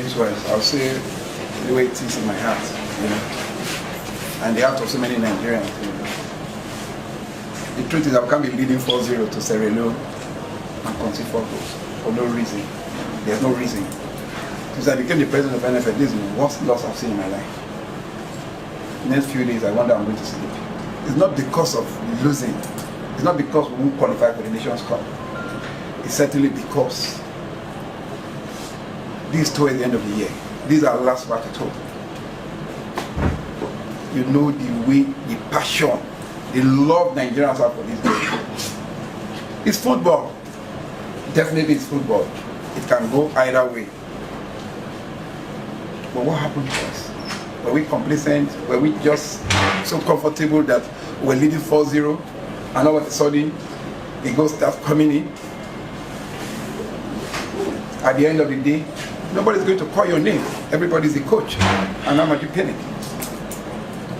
games-wise, I'll say the way it is in my heart, and the heart of so many Nigerians. The truth is, I can't be leading 4-0 to Sierra Leone and concede 4 goals for no reason. There's no reason. Since I became the president of NFL, this is the worst loss I've seen in my life. The next few days, I wonder I'm going to sleep. It's not because of losing. It's not because we won't qualify for the Nations Cup. It's certainly because this is towards the end of the year. This is our last match at home. You know the way, the passion, the love Nigerians have for this game. It's football. Definitely it's football. It can go either way. But what happened to us? Were we complacent? Were we just so comfortable that we're leading 4-0 and all of a sudden the goal starts coming in? At the end of the day, nobody's going to call your name. Everybody's a coach. And how much you panic?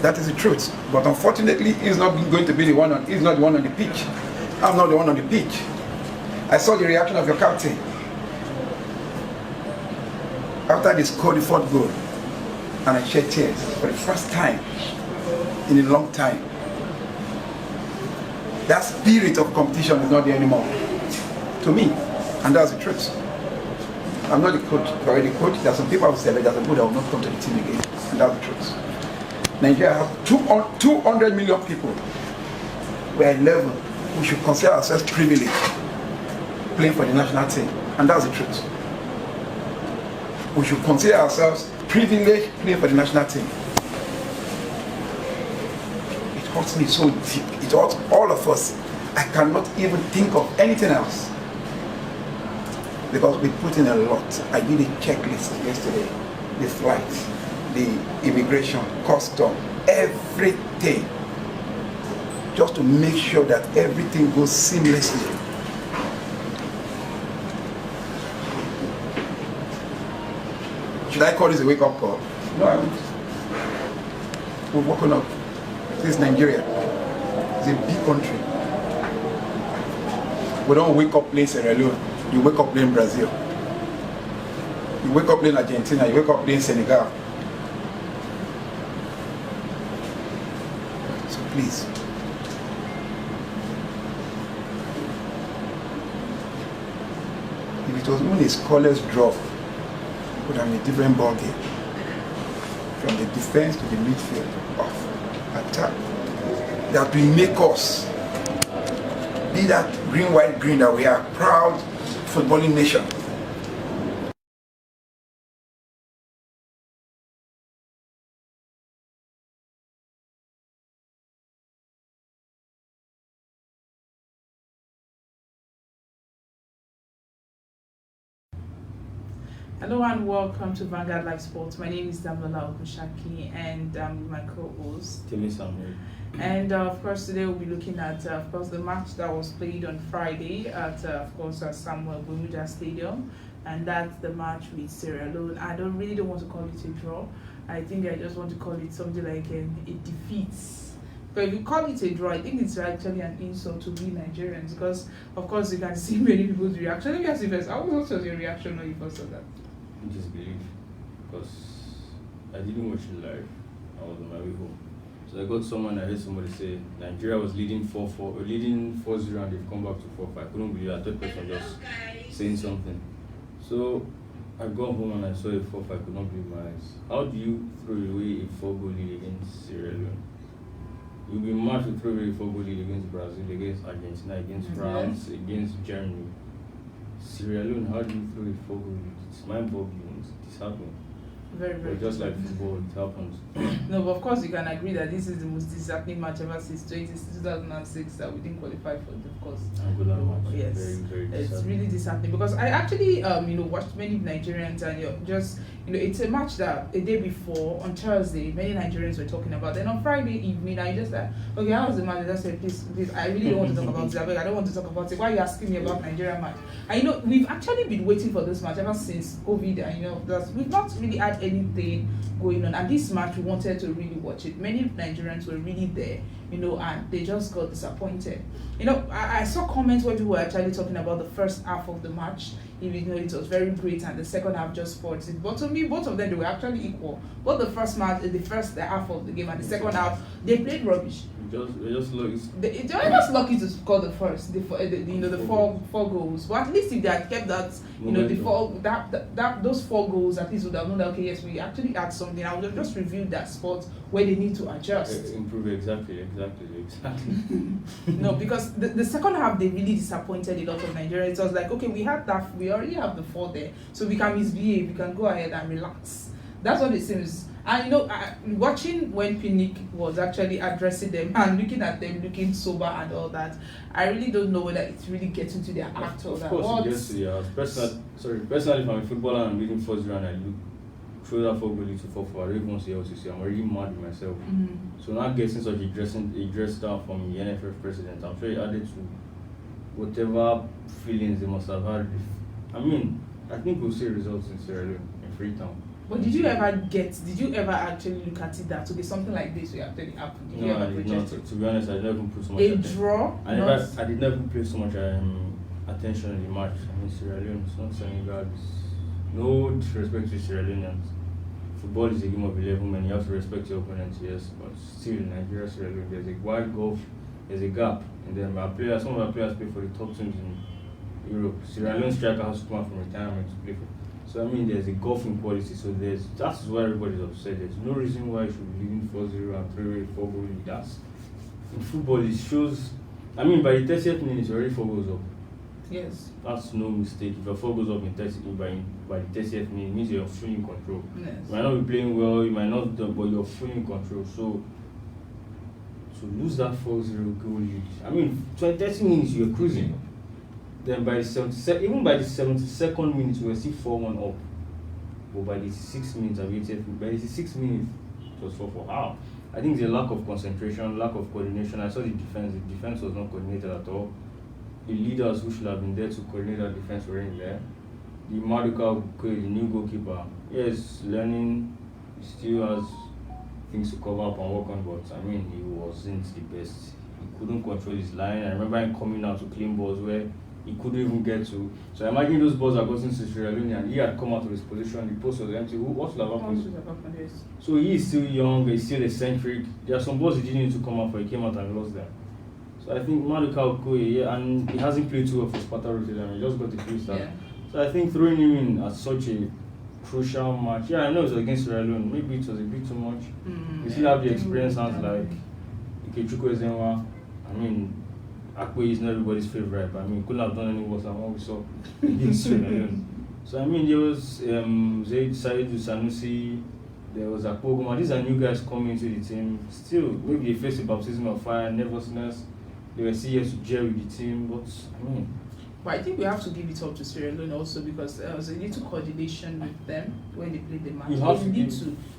That is the truth. But unfortunately, he's not going to be the one on. He's not the one on the pitch. I'm not the one on the pitch. I saw the reaction of your captain after they scored the 4th goal, and I shed tears for the first time in a long time. That spirit of competition is not there anymore, to me, and that's the truth. I'm not the coach. If I were the coach, there are some people who say that some people that will not come to the team again, and that's the truth. Nigeria has 200 million people. We are 11. We should consider ourselves privileged playing for the national team, and that's the truth. We should consider ourselves privileged playing for the national team. It hurts me so deep. It hurts all of us. I cannot even think of anything else, because we put in a lot. I did a checklist yesterday. The flights, the immigration, custom, everything, just to make sure that everything goes seamlessly. Should I call this a wake-up call? No, I won't. We've woken up. This is Nigeria. It's a big country. We don't wake up playing Sierra Leone. You wake up playing Brazil. You wake up playing Argentina. You wake up playing Senegal. So please, if it was only a scoreless draw, it would have been a different ball game. From the defense to the midfield of attack, that will make us be that green, white, green that we are, proud footballing nation. Hello and welcome to Vanguard Live Sports. My name is Damola Okushaki and I'm with my co-host Timmy Samuel. And of course today we'll be looking at of course the match that was played on Friday at of course Samuel Bermuda Stadium, and that's the match with Sierra Leone. I really don't want to call it a draw. I think I just want to call it something like a defeat. But if you call it a draw, I think it's actually an insult to we Nigerians, because of course you can see many people's reaction. Let me ask you first, what was your reaction when you first saw that? Disbelief, because I didn't watch it live. I was on my way home, so I got someone. I heard somebody say Nigeria was leading 4-4, or leading 4-0, and they've come back to 4-5. I couldn't believe it. I thought person just saying something. So I got home and I saw a 4-5. I could not believe my eyes. How do you throw away a 4-goal lead against Sierra Leone? You'll be mad to throw away a 4-goal lead against Brazil, against Argentina, against France, against Germany. Sierra Leone, how do you throw a 4-goal lead? It's mind-boggling. It's happening. Very, very. But just like football, it happens. No, but of course you can agree that this is the most disheartening match ever since 2006 that we didn't qualify for it, of course. Angola match. Yes, very it's really disheartening, because I actually watched many Nigerians, and just it's a match that a day before on Thursday many Nigerians were talking about. Then on Friday evening I just like, okay, how was the match? I just said, please, I really don't want to talk about it. I don't want to talk about it. Why are you asking me about Nigeria match? And we've actually been waiting for this match ever since COVID, and we've not really had anything going on, and this match we wanted to really watch it. Many Nigerians were really there, and they just got disappointed. I saw comments where people were actually talking about the first half of the match. it was very great, and the second half just fought it. But to me, both of them, they were actually equal. Both the first half of the game and the second half, they played rubbish. They just lucky. They were just lucky to score the first, the four goals. But at least if they had kept that, those 4 goals, at least would have known that, okay, yes, we actually had something. I would have just reviewed that spot where they need to adjust. Improve, exactly. No, because the second half, they really disappointed a lot of Nigerians. It was like, okay, we already have the 4 there, so we can misbehave, we can go ahead and relax. That's what it seems. And watching when Pinnick was actually addressing them and looking at them looking sober and all that, I really don't know whether it's really getting to their act or that. Of course, it gets to their personally, if I'm a footballer and I'm leading 4-0 and I look throw that 4 goal to 4-4, I don't even want to see LCC. I'm already mad with myself. So now getting such a dress down from the NFF president, I'm sure it added to whatever feelings they must have had. I think we'll see results in Sierra Leone, in Freetown. But did you ever actually look at it that, okay, something like this will actually happen? Did you ever project it? To be honest, I didn't even put so much attention. Draw? I did not even pay so much attention in the match. Sierra Leone, it's not Senegal. No disrespect to Sierra Leonians. Football is a game of 11 men, you have to respect your opponents, yes, but still in Nigeria, Sierra Leone, there's a wide gulf, there's a gap, and then some of our players play for the top teams in Europe. Sierra Leone striker has to come out from retirement to play for. So there's a gulf in quality, so that's why everybody's upset. There's no reason why you should be leading 4-0 and 3-4 goals. That's in football, it shows. By the 30th minute, you're already 4 goals up. Yes. That's no mistake. If you're 4 goals up by the 30th minute, it means you're fully in control. Yes. You might not be playing well, you might not, but you're fully in control. So to lose that 4-0 goal lead, 30 minutes you're cruising. Then by the 72nd minute, we were still 4-1 up. But by the 6th minute, by the 6th minute, it was 4-4. How? I think there's a lack of concentration, lack of coordination. I saw the defense. The defense was not coordinated at all. The leaders who should have been there to coordinate that defense weren't there. The Maduka, the new goalkeeper, yes, learning, he still has things to cover up and work on, but he wasn't the best. He couldn't control his line. I remember him coming out to clean balls where he couldn't even get to. So I imagine those balls are gotten to Sierra Leone and he had come out of his position, the post was empty. What should have happened? Yes. So he is still young, he's still eccentric. There are some balls he didn't need to come out for, he came out and lost them. So I think Maduka Okoye, and he hasn't played too well for Sparta Rotterdam, he just got the free start. Yeah. So I think throwing him in at such a crucial match, I know it was against Sierra Leone, maybe it was a bit too much. You still have the experience hands like Ikechukwu Ezenwa. Akwe is not everybody's favorite, but he couldn't have done any worse than what we saw against Sierra Leone. So there was Zaid Saidu Sanusi, there was Akpoguma. These are new guys coming into the team. Still, maybe they faced a baptism of fire, nervousness. They were still here to gel with the team, but But I think we have to give it up to Sierra Leone also because there was a little coordination with them when they played the match.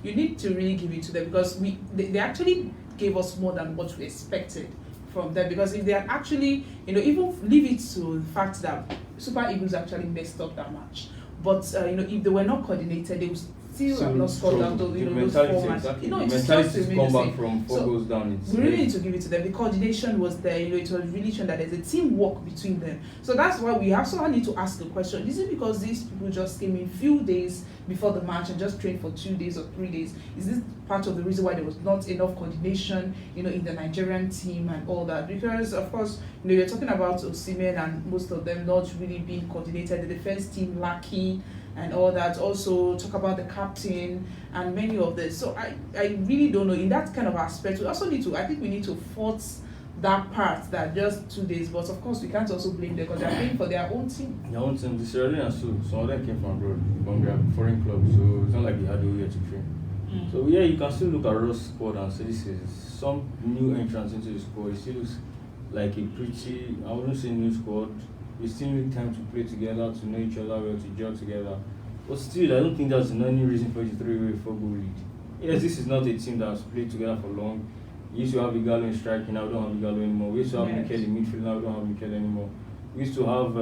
You need to really give it to them because they actually gave us more than what we expected from them, because if they had actually, even leave it to the fact that Super Eagles actually messed up that match, but if they were not coordinated, they would still have not scored down those 4 matches. Exactly. The mentality to come back from 4 goals down. We really need to give it to them. The coordination was there. It was really shown that there's a teamwork between them. So that's why we also need to ask the question: is it because these people just came in few days before the match and just trained for 2 days or 3 days? Is this part of the reason why there was not enough coordination, in the Nigerian team and all that? Because of course, you're talking about Osimhen and most of them not really being coordinated, the defense team lacking and all that. Also talk about the captain and many of this. So I really don't know. In that kind of aspect, we also need to force that part that just 2 days. But of course, we can't also blame them because they're playing for their own team. Their own team. The Sierra Leoneans too. Some of them came from abroad, from their foreign clubs. So it's not like they had a year to train. So yeah, you can still look at Ross' squad and say this is some new entrance into the squad. It still looks like a pretty, I wouldn't say new squad. We still need time to play together, to know each other well, to gel together. But still, I don't think there's any reason for it to 3-4 goal lead. Yes, this is not a team that's played together for long. We used to have Igalo in striking, now we don't have Igalo anymore. We used to have Mikel in midfield, now we don't have Mikel anymore. We used to have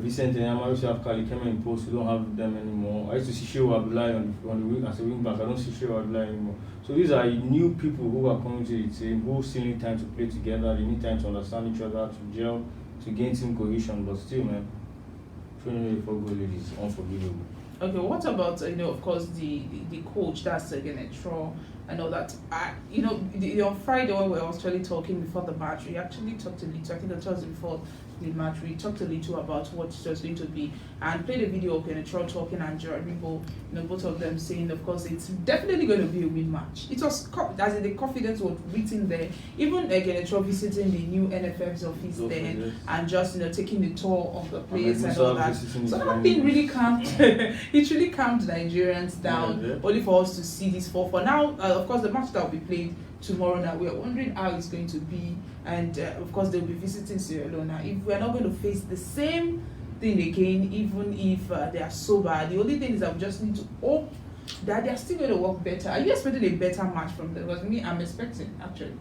Vicente Nyama, we used to have Kali Keme in post, we don't have them anymore. I used to see Shehu Abdullahi on the wing as a wing back, I don't see Shehu Abdullahi anymore. So these are new people who are coming to the team, who still need time to play together, they need time to understand each other, to gel, to gain team cohesion. But still, man, Training before goal is unforgivable. Okay, what about of course the coach, that's again Tro and all that. On Friday when we were actually talking before the match, we actually talked a little. I think it was before the match. We talked a little about what it was going to be and played a video of Tro talking and Gerard people, both of them saying, of course, it's definitely going to be a win match. It was as in the confidence was written there. Even Tro visiting the new NFF's office there and just taking the tour of the place and all that. So that thing really calmed. It really calmed Nigerians down. Only for us to see this 4-4. Now, of course, the match that will be played tomorrow. Now we are wondering how it's going to be, and of course they'll be visiting Sierra Leone. If we are not going to face the same thing again, even if they are sober, the only thing is that we just need to hope that they are still going to work better. Are you expecting a better match from them? Because me, I'm expecting actually.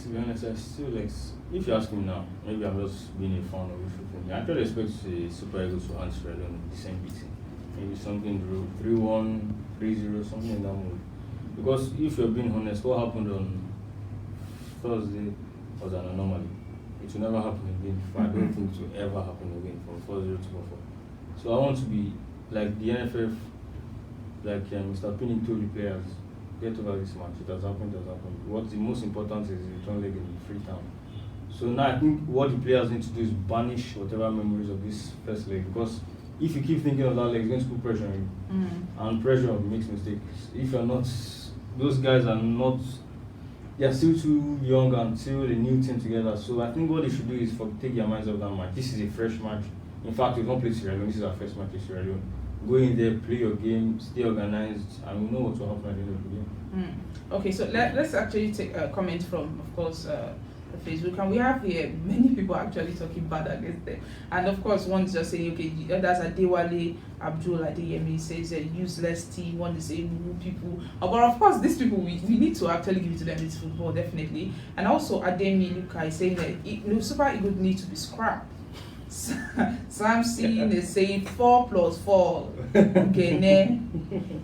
To be honest, I still like. If you ask me now, maybe I'm just being a fan of the football. I actually expect Super Eagles to hand Sierra Leone the same beating. Maybe something 3-1, 3-0, something in that mode. Because if you're being honest, what happened on Thursday was an anomaly. It will never happen again. I don't think it will ever happen again from 4-0 to 4-4. So I want to be like the NFF, like Mr. Pinning told the players, get over this match. It has happened, What's the most important is the return leg in Freetown. So now I think what the players need to do is banish whatever memories of this first leg, because if you keep thinking of that leg, it's going to put pressure on you. And pressure makes mistakes. If you're not, those guys are not, they're still too young and still a new team together. So I think what they should do is take their minds off that match. This is a fresh match. In fact, we've not played Sierra Leone. This is our first match in Sierra Leone. Go in there, play your game, stay organized, and we know what will happen at the end of the game. Okay, so let's actually take a comment from, of course, the Facebook, and we have here many people actually talking bad against them. And of course, one is just saying, okay, that's Adewale Abdul Adeyemi says a useless team. One is saying woo people. But of course, these people we need to actually give it to them. It's football, definitely. And also Ademi Luka is saying that Super Eagles need to be scrapped. Samson is saying 4 + 4. Okay,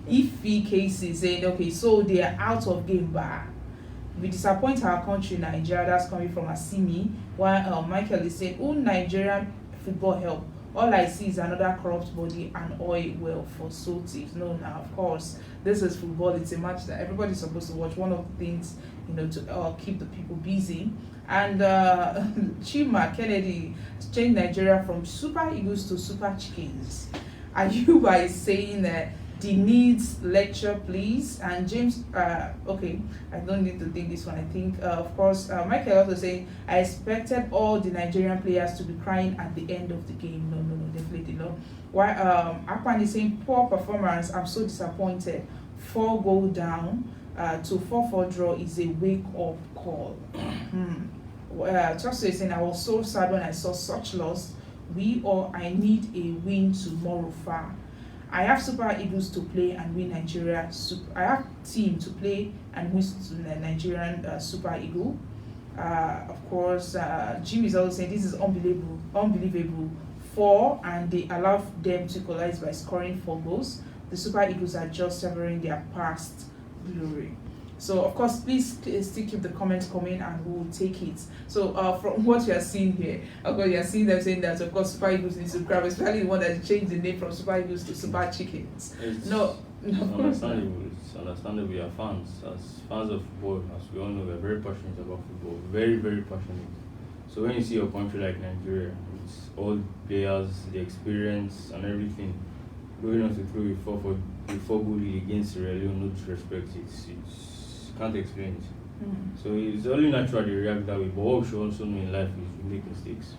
Ifi cases saying okay, so they are out of game bar. We disappoint our country, Nigeria. That's coming from Asimi. While Michael is saying, "Oh, Nigerian football help. All I see is another corrupt body and oil well for Sotis." No, now of course this is football. It's a match that everybody's supposed to watch. One of the things to keep the people busy. And Chima Kennedy changed Nigeria from Super Eagles to Super Chickens. Ayuba is saying that the needs lecture, please. And James, okay, I don't need to take this one. I think, of course, Michael also saying, I expected all the Nigerian players to be crying at the end of the game. No, definitely not. While Akpan is saying, poor performance, I'm so disappointed. 4 goal down to 4-4 draw is a wake-up call. Just saying, I was so sad when I saw such loss. I need a win tomorrow far. I have Super Eagles to play and win Nigeria. I have team to play and win the Nigerian Super Eagle. Of course, Jim is also saying this is unbelievable. 4, and they allow them to equalize by scoring 4 goals. The Super Eagles are just severing their past glory. So, of course, please still keep the comments coming and we will take it. So, from what you are seeing here, of course, you are seeing them saying that, of course, Super Eagles needs to grab, especially the one that changed the name from Super Eagles to Super Chickens. No, understandable. It's understandable. We are fans. As fans of football, as we all know, we are very passionate about football. Very, very passionate. So, when you see a country like Nigeria, it's all players, the experience, and everything, going on to throw a 4 goal against Sierra Leone, no disrespect, it's can't explain it. So it's only natural they react that way. But what we should also know in life is we make mistakes.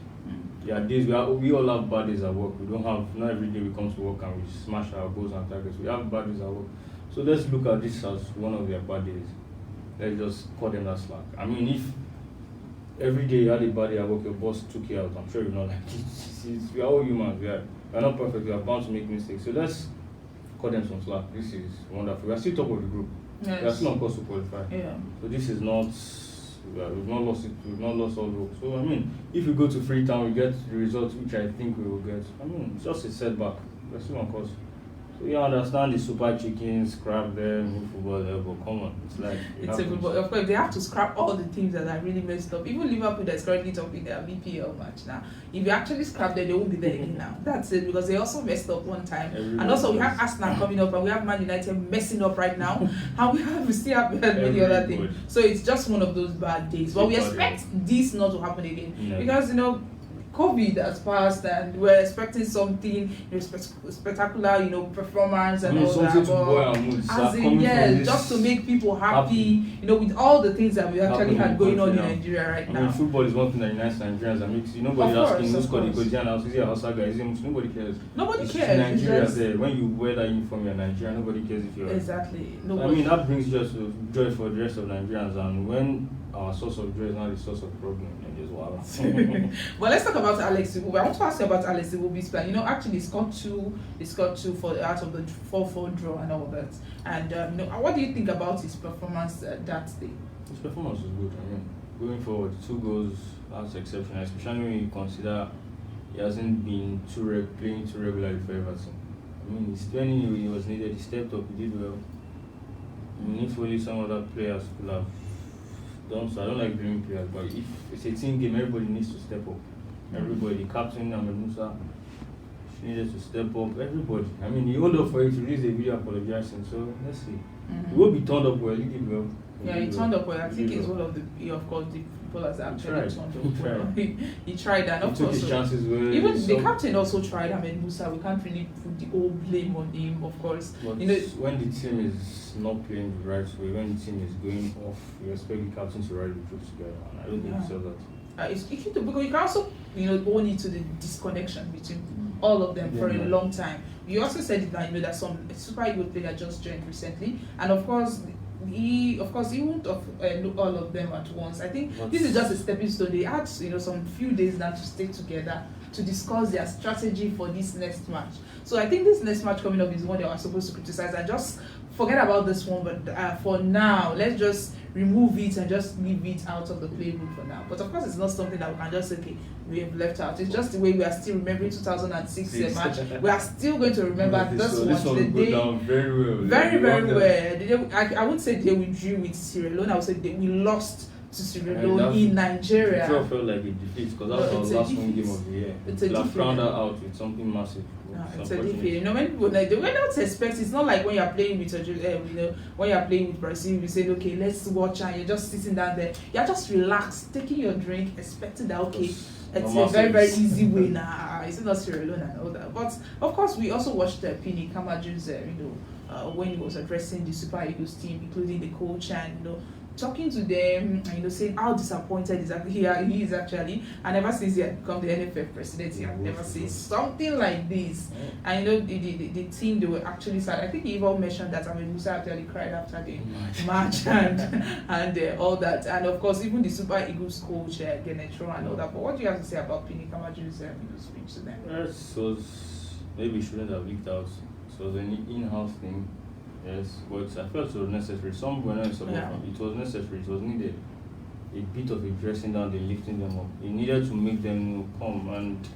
There are days we all have bad days at work. Not every day we come to work and we smash our goals and targets. We have bad days at work. So let's look at this as one of their bad days. Let's just cut them that slack. I mean, if every day you had a bad day at work, your boss took you out, I'm sure you're not like it. We are all humans. We are not perfect. We are bound to make mistakes. So let's cut them some slack. This is wonderful. We are still top of the group. yes. We are still on course to qualify. Yeah. So this is not, we've not lost it, we've not lost all hope. So I mean, if we go to Freetown, we get the results which I think we will get. I mean, it's just a setback. We're still on course. You understand the super chickens, scrap them in football level, but come on, it's like It's a good, but of course they have to scrap all the teams that are really messed up. Even Liverpool that's currently talking their VPL match now. If you actually scrap them, they won't be there again now. That's it, because they also messed up one time. And also we have Arsenal coming up, and we have Man United messing up right now, and we still have many other things. So it's just one of those bad days. But we expect this not to happen again, because COVID has passed, and we're expecting something, spectacular, performance and all that. As in, just to make people happy, with all the things that we actually had going on in Nigeria right now. Football is one thing that unites Nigerians and makes nobody asking who's called the Godian house, is it a Hausa guy, nobody cares. Nobody it's cares. Nigeria there. When you wear that uniform, you're Nigerian. Nobody cares if you're. Exactly. That brings just joy for the rest of Nigerians, and when our source of joy is not the source of problem, then just wow. But let's talk about Alex Iwobi. I want to ask you about Alex Iwobi's plan. Actually, he scored two for out of the 4-4 draw and all that. And what do you think about his performance that day? His performance was good. Going forward, 2 goals, that's exceptional, especially when you consider he hasn't been playing too regularly for Everton. When he was needed, he stepped up, he did well. Hopefully some other players could have done so. I don't like blaming players, but if it's a team game, everybody needs to step up. Everybody, Captain Ahmed Musa, she needed to step up. Everybody. He owed up for it to release a video apologizing. So let's see. He will be turned up well. He did well. He turned up well. I think he's one of the, of course, the people that actually turned up well. He tried, and of took course, his chances well. Even the captain also tried. Ahmed Musa, we can't really put the whole blame on him, of course. But when the team is not playing the right way, when the team is going off, you expect the captain to ride the troops together, and I don't think he said that. Because you can also, own it to the disconnection between all of them for a long time. You also said that that some Super Eagles player just joined recently, and of course he won't look all of them at once. I think this is just a stepping stone. They had some few days now to stay together to discuss their strategy for this next match. So I think this next match coming up is one they are supposed to criticize, and just forget about this one. But for now, let's just remove it and just leave it out of the playbook for now. But of course, it's not something that we can just say, okay, we have left out. It's just the way we are still remembering 2006 match. We are still going to remember this one. The day down very well. Very well. I wouldn't say they withdrew with Sierra Leone. I would say we lost to Sierra Leone in Nigeria. It felt like a defeat, because that was our last home game of the year. It's a defeat. Found that out with something massive. It's a defeat. When people they were not expect. It's not like when you're playing with when you're playing with Brazil, you say, okay, let's watch, and you're just sitting down there. You're just relaxed, taking your drink, expecting that it's a very, very easy win. It's not Sierra Leone and all that. But of course, we also watched Pini Kamaju's when he was addressing the Super Eagles team, including the coach, and talking to them, and saying how disappointed he is actually. And ever since he had become the NFF president, he had never seen something like this. And the team, they were actually sad. I think he even mentioned that Ahmed Musa actually cried after the match and all that. And of course, even the Super Eagles coach, Genetro, and all that. But what do you have to say about Pini Kamaju's speech to them? Maybe shouldn't have leaked out. So it was an in-house thing. Yes, but I felt it was necessary. Some were not support from it. Was necessary. It was needed. A bit of a dressing down, then lifting them up. It needed to make them come, and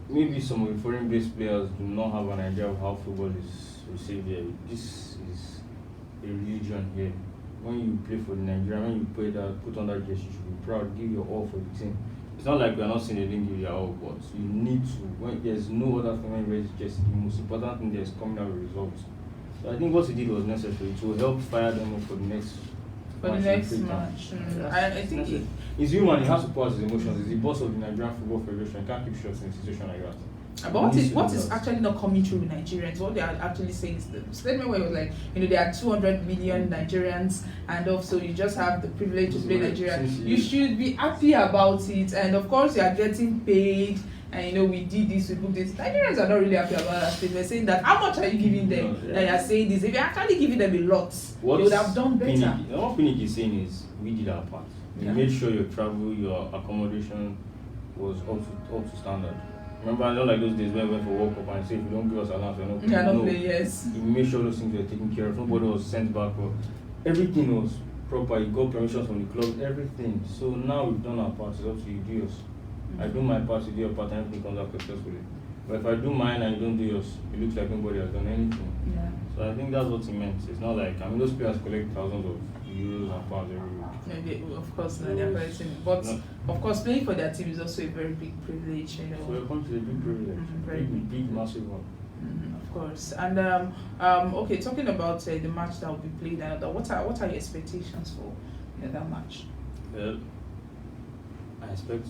maybe some of the foreign-based players do not have an idea of how football is received here. This is a religion here. When you play for the Nigeria, when you put on that jersey, you should be proud. Give your all for the team. It's not like we are not saying they didn't give their all, but you need to. When there's no other thing when you raise the jersey, the most important thing there is coming out with results. So I think what he did was necessary to help fire them up for the next match. I think he's human. He has to pause his emotions. He's the boss of the Nigerian Football Federation. He can't keep short in a situation like that. But what is actually not coming through with Nigerians? What they are actually saying is the statement where it was like, there are 200 million Nigerians, and also you just have the privilege to play Nigeria. You should be happy about it, and of course you are getting paid. And we did this, we booked this. Nigerians are not really happy about that statement, saying that how much are you giving them? And you're saying this. If you're actually giving them a lot, they would have done better. What Pinnick is saying is, we did our part. We made sure your travel, your accommodation was up to standard. Remember, I don't like those days when we went for World Cup and say, if you don't give us allowance, we're not playing. Yes. We made sure those things were taken care of. Nobody was sent back. Everything was proper. You got permission from the club, everything. So now we've done our part. It's up to you, do yours. I do my part, you do your part, and everything comes out successfully. But if I do mine and you don't do yours, it looks like nobody has done anything. Yeah. So I think that's what he meant. It's not like, I mean, those players collect thousands of euros and pounds every week. No, of course, no, they're collecting. But of course, playing for their team is also a very big privilege, you know. So it comes to a big privilege, Very big, massive one. Of course. And okay, talking about the match that will be played, what are your expectations for that match? Well, I expect.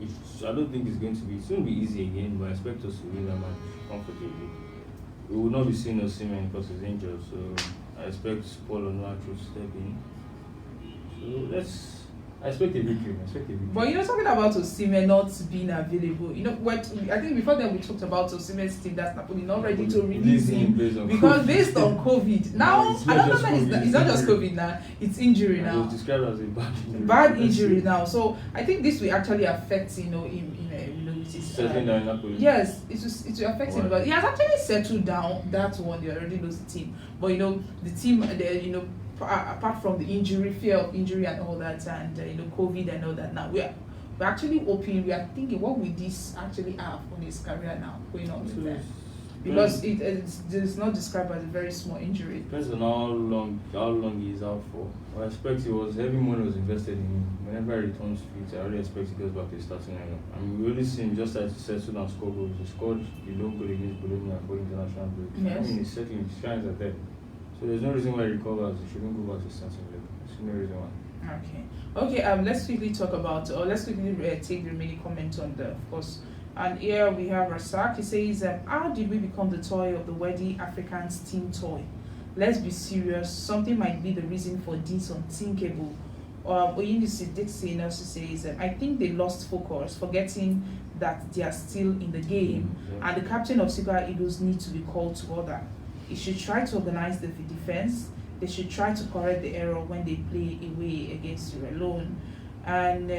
I don't think it's going to be. It won't be easy again, but I expect us to win that match comfortably. We will not be seeing Osimhen because he's injured, so I expect Paul Onuachu to step in. So I expect a victory. But talking about Osimhen not being available, what I think before then we talked about Osimhen's team that's Napoli not ready to release him because based on COVID. Now it's not just COVID now, it's injury now. It was described as a bad injury. Bad injury now. So I think this will actually affect him with his settling down in Napoli. Yes, it will affect him because he has actually settled down. That one they already lost the team. But the team apart from the fear of injury and all that, and COVID and all that, now we're actually hoping, we are thinking, what will this actually have on his career now going on with that? Because it's not described as a very small injury. Depends on how long he's out for. I expect heavy money was invested in him. Whenever he returns fit, I really expect he goes back to the starting lineup. I mean, we only see him just as he settled and score goals. He scored the low goal against Bologna for international break. Yes. I mean, he's settling, his shines are there. So there's no reason why he recovers. He shouldn't go back to starting level. There's no reason why. Okay. Let's quickly talk about, let's quickly take the remaining comments on the, of course. And here we have Rasak. He says, how did we become the toy of the Worthy Africans team toy? Let's be serious. Something might be the reason for this unthinkable. Oyinisi Dixon also says, I think they lost focus, forgetting that they are still in the game, and the captain of Super Eagles needs to be called to order. He should try to organize the defense. They should try to correct the error when they play away against Sierra Leone. And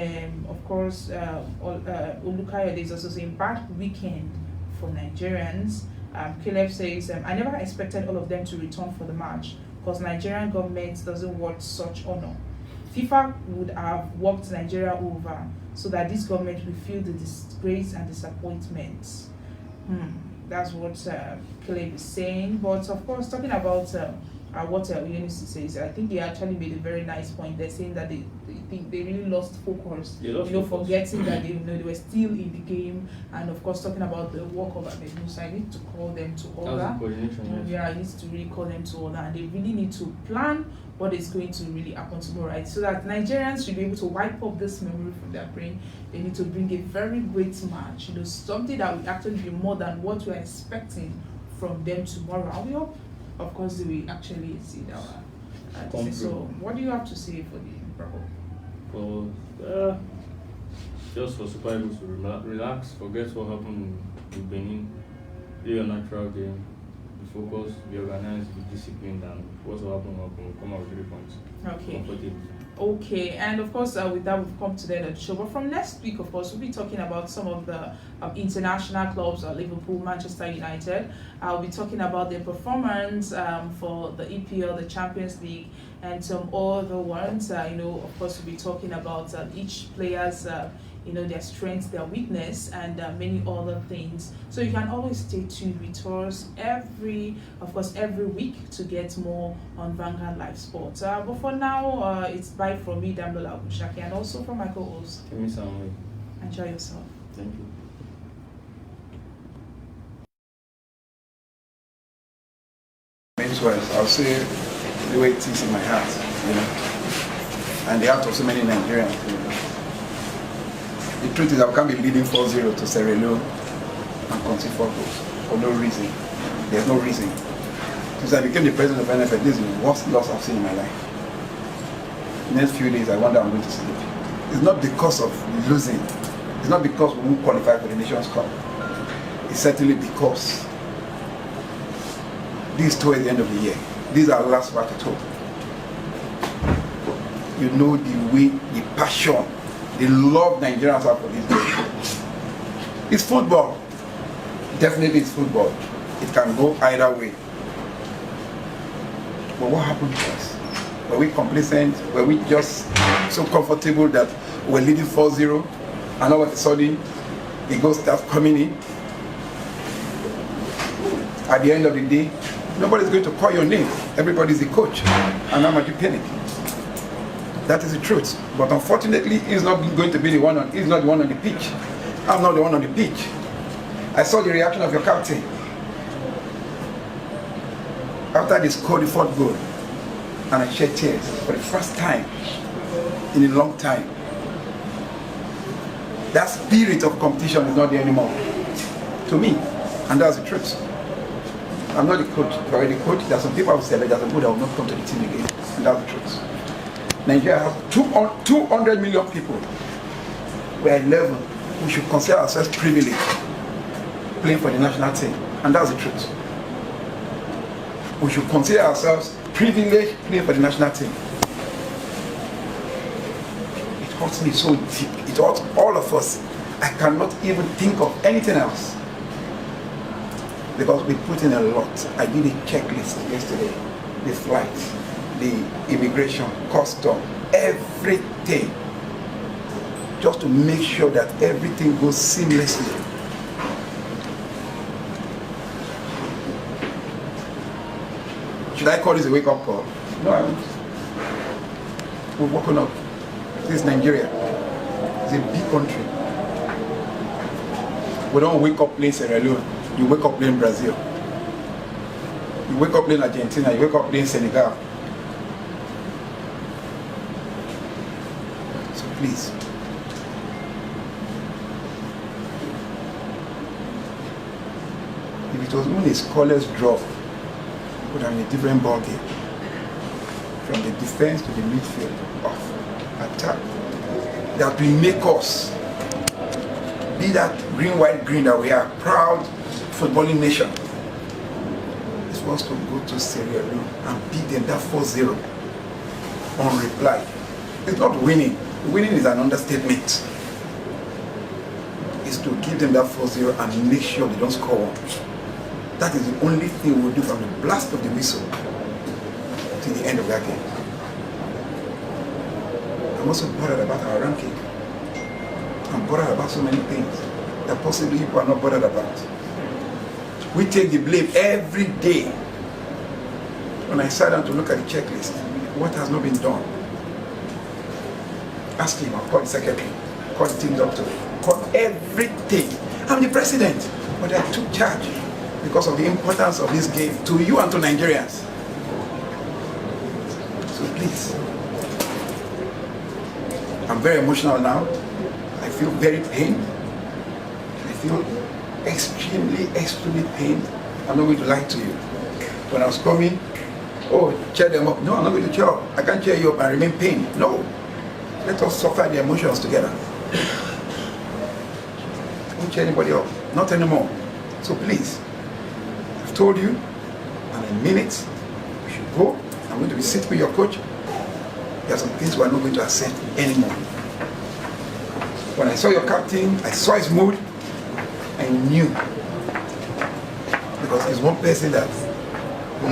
of course, Olukayode is also saying bad weekend for Nigerians. Caleb says, I never expected all of them to return for the match because Nigerian government doesn't want such honor. FIFA would have walked Nigeria over so that this government will feel the disgrace and disappointment. That's what Caleb is saying. But of course, talking about what Oyinisi says, I think he actually made a very nice point. They're saying that they think they really lost focus. Forgetting that they were still in the game, and of course talking about the work of Abedino. So I need to call them to order. Yeah, I need to really call them to order, and they really need to plan what is going to really happen tomorrow, right? So that Nigerians should be able to wipe up this memory from their brain. They need to bring a very great match, something that will actually be more than what we're expecting from them tomorrow. And we hope, of course, they will actually see that. So, what do you have to say for the Bravo? Well, just for Super Eagles to relax, forget what happened in Benin, play a natural game, be focused, be organized, be disciplined, and what will happen will come out with 3 points. Okay, and of course, with that, we've come to the end of the show. But from next week, of course, we'll be talking about some of the international clubs, Liverpool, Manchester United. I'll be talking about their performance for the EPL, the Champions League, and some other ones. Of course, we'll be talking about each player's their strengths, their weakness, and many other things. So you can always stay tuned with us every week to get more on Vanguard Live Sports. But for now, it's bye from me, Damlola Abushaki, and also from my co-host. Enjoy yourself. Thank you. I'll say the way it is in my heart, and the heart of so many Nigerians. The truth is, I can't be leading 4-0 to Sierra Leone and concede 4 goals for no reason. There's no reason. Since I became the president of NFL, this is the worst loss I've seen in my life. The next few days, I wonder I'm going to sleep. It's not because of losing. It's not because we won't qualify for the Nations Cup. It's certainly because this is towards the end of the year. This is our last battle tour. The way, the passion, the love Nigerians have for this game. It's football. Definitely it's football. It can go either way. But what happened to us? Were we complacent? Were we just so comfortable that we're leading 4-0 and all of a sudden the goals start coming in? At the end of the day, nobody's going to call your name. Everybody's the coach. And how much you pay it? That is the truth. But unfortunately, he's not going to be the one on. He's not the one on the pitch. I'm not the one on the pitch. I saw the reaction of your captain after they scored the fourth goal, and I shed tears for the first time in a long time. That spirit of competition is not there anymore, to me, and that's the truth. I'm not the coach, if I were the coach, there are some people who say that some people that will not come to the team again, and that's the truth. Nigeria has 200 million people. We are 11. We should consider ourselves privileged playing for the national team, and that's the truth. We should consider ourselves privileged playing for the national team. It hurts me so deep. It hurts all of us. I cannot even think of anything else. Because we put in a lot. I did a checklist yesterday. The flights, the immigration, custom, everything. Just to make sure that everything goes seamlessly. Should I call this a wake-up call? No, I won't. We've woken up. This is Nigeria. It's a big country. We don't wake up playing Sierra Leone. You wake up playing Brazil. You wake up playing Argentina. You wake up playing Senegal. So please. If it was only a scoreless draw, would have been a different ball game. From the defense to the midfield of attack, that will make us be that green, white, green that we are, proud footballing nation. It's for us to go to Sierra Leone and beat them that 4-0 on reply. It's not winning. Winning is an understatement. It's to give them that 4-0 and make sure they don't score one. That is the only thing we'll do from the blast of the whistle to the end of that game. I'm also bothered about our ranking. I'm bothered about so many things that possibly people are not bothered about. We take the blame every day. When I sat down to look at the checklist, what has not been done? Ask him, I'll call the secretary, call the team doctor, call everything. I'm the president, but I took charge because of the importance of this game to you and to Nigerians. So please, I'm very emotional now. I feel very pained. I feel extremely pained. I'm not going to lie to you. When I was coming, oh, cheer them up. No, I'm not going to cheer up. I can't cheer you up and remain pained. No. Let us suffer the emotions together. I won't cheer anybody up. Not anymore. So please, I've told you, and in minutes, we should go. I'm going to be sitting with your coach. There are some things we are not going to accept anymore. When I saw your captain, I saw his mood, I knew. Because he's one person that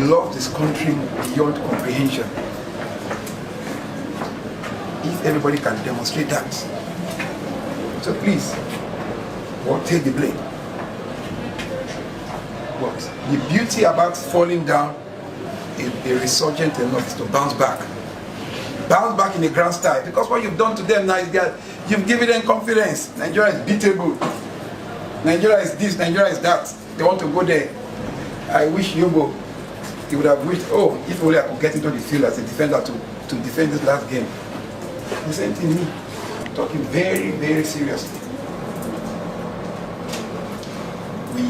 loves this country beyond comprehension. If everybody can demonstrate that. So please, we'll take the blame. But the beauty about falling down is be resurgent enough to bounce back. Bounce back in a grand style. Because what you've done to them now is that you've given them confidence. Nigeria is beatable. Nigeria is this, Nigeria is that. They want to go there. I wish Yobo, he would have wished, oh, if only I could get into the field as a defender to defend this last game. The same thing me. I'm talking very seriously. We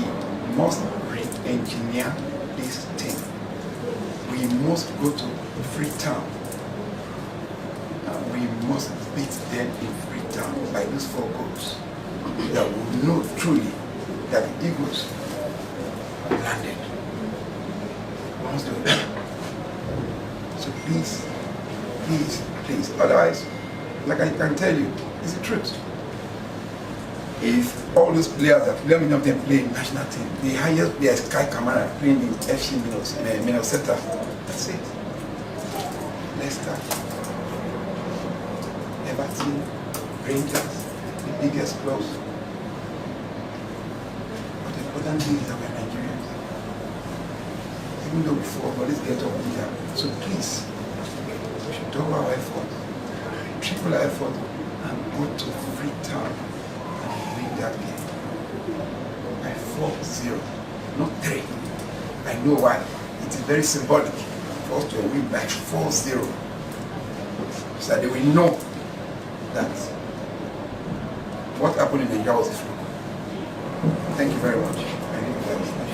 must re-engineer this thing. We must go to Freetown. And we must beat them in Freetown by those 4 goals. That we know truly that the Eagles have landed. We must do it. So please. Otherwise, like I can tell you, it's the truth. If all those players that 11 of them play in national team, the highest player is Kai Kamara playing in FC Minnesota. That's it. Leicester, Everton, Rangers, the biggest clubs. But the important thing is that we're Nigerians. even though we fall, but let's get up there. So please, we should double our effort, triple our effort, and go to Freetown and win that game. By 4-0, not 3. I know why. It is very symbolic for us to win by 4-0. So that they will know that what happened in Nigeria was a fluke. Thank you very much.